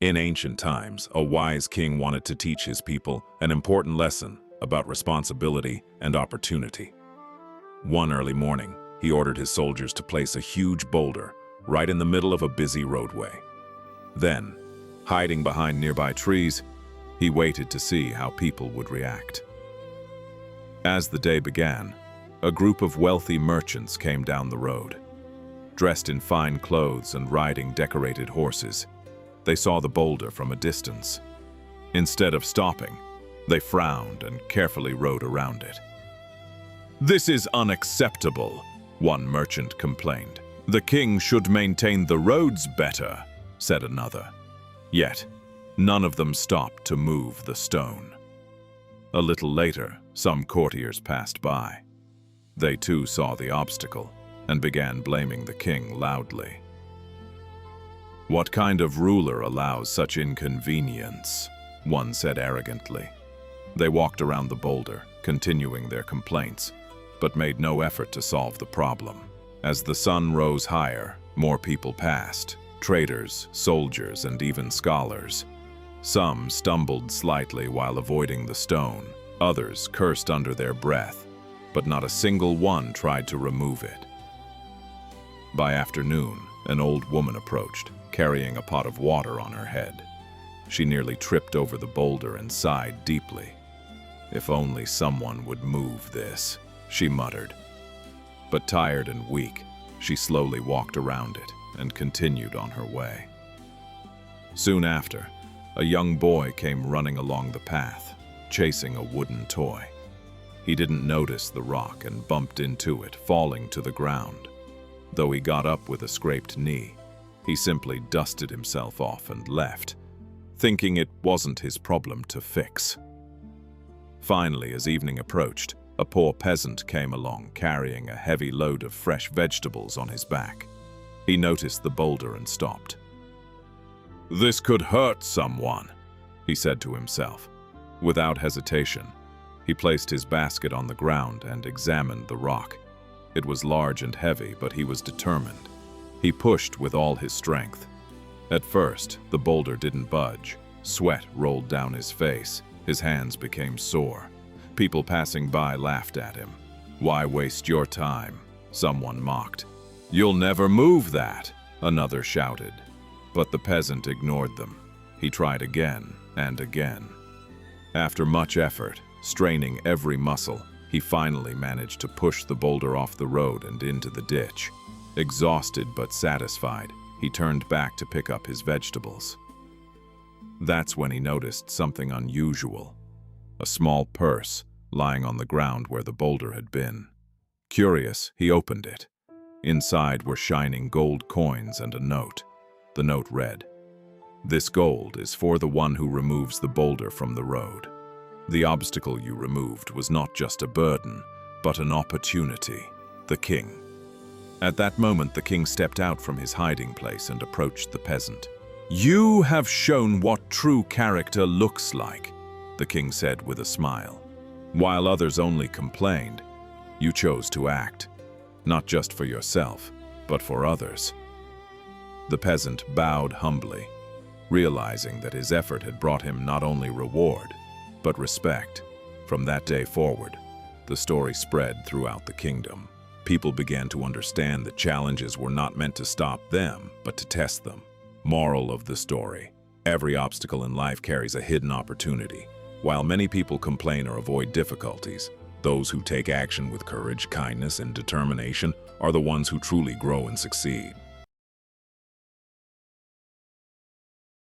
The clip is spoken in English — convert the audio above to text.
In ancient times, a wise king wanted to teach his people an important lesson about responsibility and opportunity. One early morning, he ordered his soldiers to place a huge boulder right in the middle of a busy roadway. Then, hiding behind nearby trees, he waited to see how people would react. As the day began, a group of wealthy merchants came down the road. Dressed in fine clothes and riding decorated horses, they saw the boulder from a distance. Instead of stopping, they frowned and carefully rode around it. "This is unacceptable," one merchant complained. "The king should maintain the roads better," said another. Yet, none of them stopped to move the stone. A little later, some courtiers passed by. They too saw the obstacle and began blaming the king loudly. "What kind of ruler allows such inconvenience?" one said arrogantly. They walked around the boulder, continuing their complaints, but made no effort to solve the problem. As the sun rose higher, more people passed, traders, soldiers, and even scholars. Some stumbled slightly while avoiding the stone, others cursed under their breath, but not a single one tried to remove it. By afternoon, an old woman approached, carrying a pot of water on her head. She nearly tripped over the boulder and sighed deeply. "If only someone would move this," she muttered. But tired and weak, she slowly walked around it and continued on her way. Soon after, a young boy came running along the path, chasing a wooden toy. He didn't notice the rock and bumped into it, falling to the ground. Though he got up with a scraped knee, he simply dusted himself off and left, thinking it wasn't his problem to fix. Finally, as evening approached, a poor peasant came along carrying a heavy load of fresh vegetables on his back. He noticed the boulder and stopped. "This could hurt someone," he said to himself. Without hesitation, he placed his basket on the ground and examined the rock. It was large and heavy, but he was determined. He pushed with all his strength. At first, the boulder didn't budge. Sweat rolled down his face. His hands became sore. People passing by laughed at him. "Why waste your time?" someone mocked. "You'll never move that," another shouted. But the peasant ignored them. He tried again and again. After much effort, straining every muscle, he finally managed to push the boulder off the road and into the ditch. Exhausted but satisfied, he turned back to pick up his vegetables. That's when he noticed something unusual. A small purse lying on the ground where the boulder had been. Curious, he opened it. Inside were shining gold coins and a note. The note read, "This gold is for the one who removes the boulder from the road. The obstacle you removed was not just a burden, but an opportunity." The king. At that moment, the king stepped out from his hiding place and approached the peasant. "You have shown what true character looks like," the king said with a smile. "While others only complained, you chose to act, not just for yourself, but for others." The peasant bowed humbly, realizing that his effort had brought him not only reward, but respect. From that day forward, the story spread throughout the kingdom. People began to understand that challenges were not meant to stop them, but to test them. Moral of the story: every obstacle in life carries a hidden opportunity. While many people complain or avoid difficulties, those who take action with courage, kindness, and determination are the ones who truly grow and succeed.